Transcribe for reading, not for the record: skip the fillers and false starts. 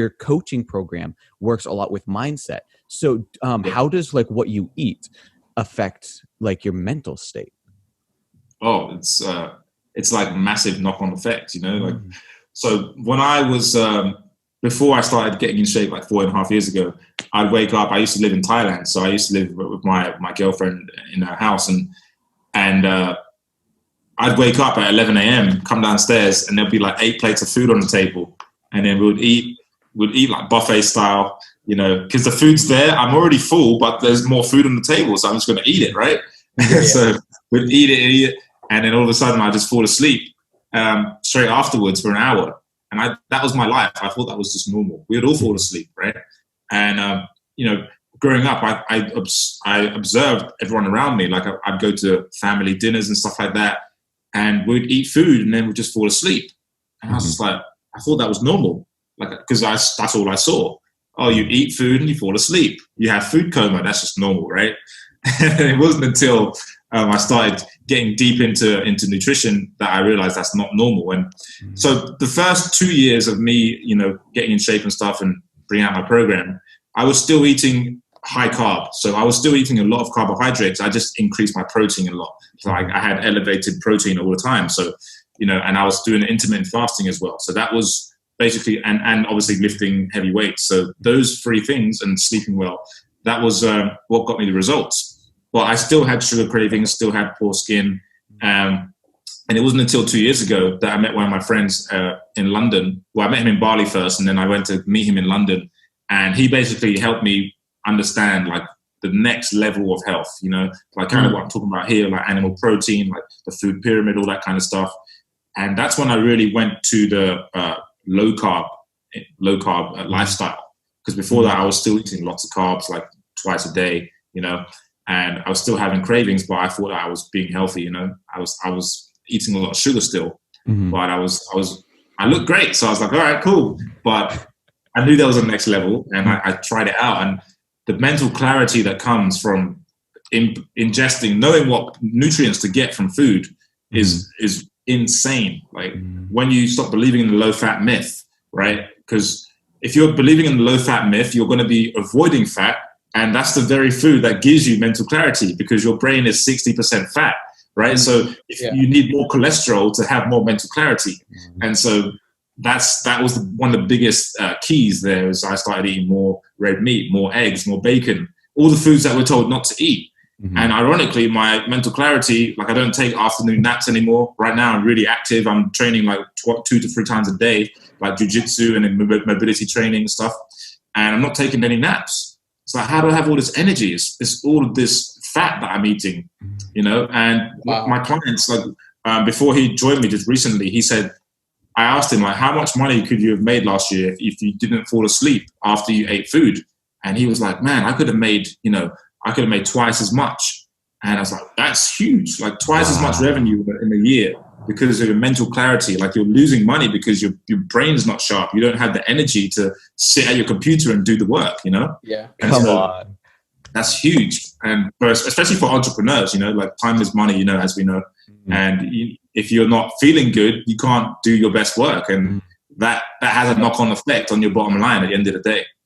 your coaching program works a lot with mindset. So how does like what you eat affect like your mental state? Oh, it's like massive knock-on effects, like, so when I was, before I started getting in shape like 4.5 years ago, I'd wake up. I used to live in Thailand, so I used to live with my girlfriend in her house, and I'd wake up at 11 a.m., come downstairs, and there'd be like 8 plates of food on the table, and then we'd eat like buffet style, because the food's there. I'm already full, but there's more food on the table, so I'm just going to eat it, right? Yeah. So we'd eat it, and then all of a sudden I just fall asleep straight afterwards for an hour. And that was my life. I thought that was just normal. We would all fall asleep, right? And, growing up, I observed everyone around me. Like I'd go to family dinners and stuff like that, and we'd eat food and then we'd just fall asleep. And I was just like, I thought that was normal. Like, because that's all I saw. Oh, you eat food and you fall asleep. You have food coma. That's just normal, right? And it wasn't until I started getting deep into nutrition that I realized that's not normal. And so the first 2 years of me, getting in shape and stuff and bringing out my program, I was still eating high carb. So I was still eating a lot of carbohydrates. I just increased my protein a lot. So I had elevated protein all the time. So, and I was doing intermittent fasting as well. So that was basically, and obviously lifting heavy weights. So those 3 things and sleeping well, that was what got me the results. But I still had sugar cravings, still had poor skin. And it wasn't until 2 years ago that I met one of my friends in London. Well, I met him in Bali first, and then I went to meet him in London. And he basically helped me understand like the next level of health, like kind of what I'm talking about here, like animal protein, like the food pyramid, all that kind of stuff. And that's when I really went to the low carb lifestyle. Because before that, I was still eating lots of carbs, like twice a day, and I was still having cravings, but I thought that I was being healthy. I was eating a lot of sugar still, but I looked great. So I was like, all right, cool. But I knew there was a next level, and I tried it out. And the mental clarity that comes from ingesting, knowing what nutrients to get from food is insane. Like when you stop believing in the low fat myth, right? Because if you're believing in the low fat myth, you're going to be avoiding fat. And that's the very food that gives you mental clarity, because your brain is 60% fat, right? So if you need more cholesterol to have more mental clarity. And so that was one of the biggest keys there. Is I started eating more red meat, more eggs, more bacon, all the foods that we're told not to eat. And ironically, my mental clarity, like I don't take afternoon naps anymore. Right now, I'm really active. I'm training like 2 to 3 times a day, like jujitsu and mobility training and stuff. And I'm not taking any naps. It's like, how do I have all this energy? It's all of this fat that I'm eating, And my clients, like before he joined me just recently, he said, I asked him, like, how much money could you have made last year if you didn't fall asleep after you ate food? And he was like, man, I could have made twice as much. And I was like, that's huge, like twice as much revenue in a year because of your mental clarity. Like you're losing money because your brain's not sharp. You don't have the energy to sit at your computer and do the work, Yeah. And Come on. That's huge. And especially for entrepreneurs, like time is money, as we know. And if you're not feeling good, you can't do your best work. And that has a knock-on effect on your bottom line at the end of the day.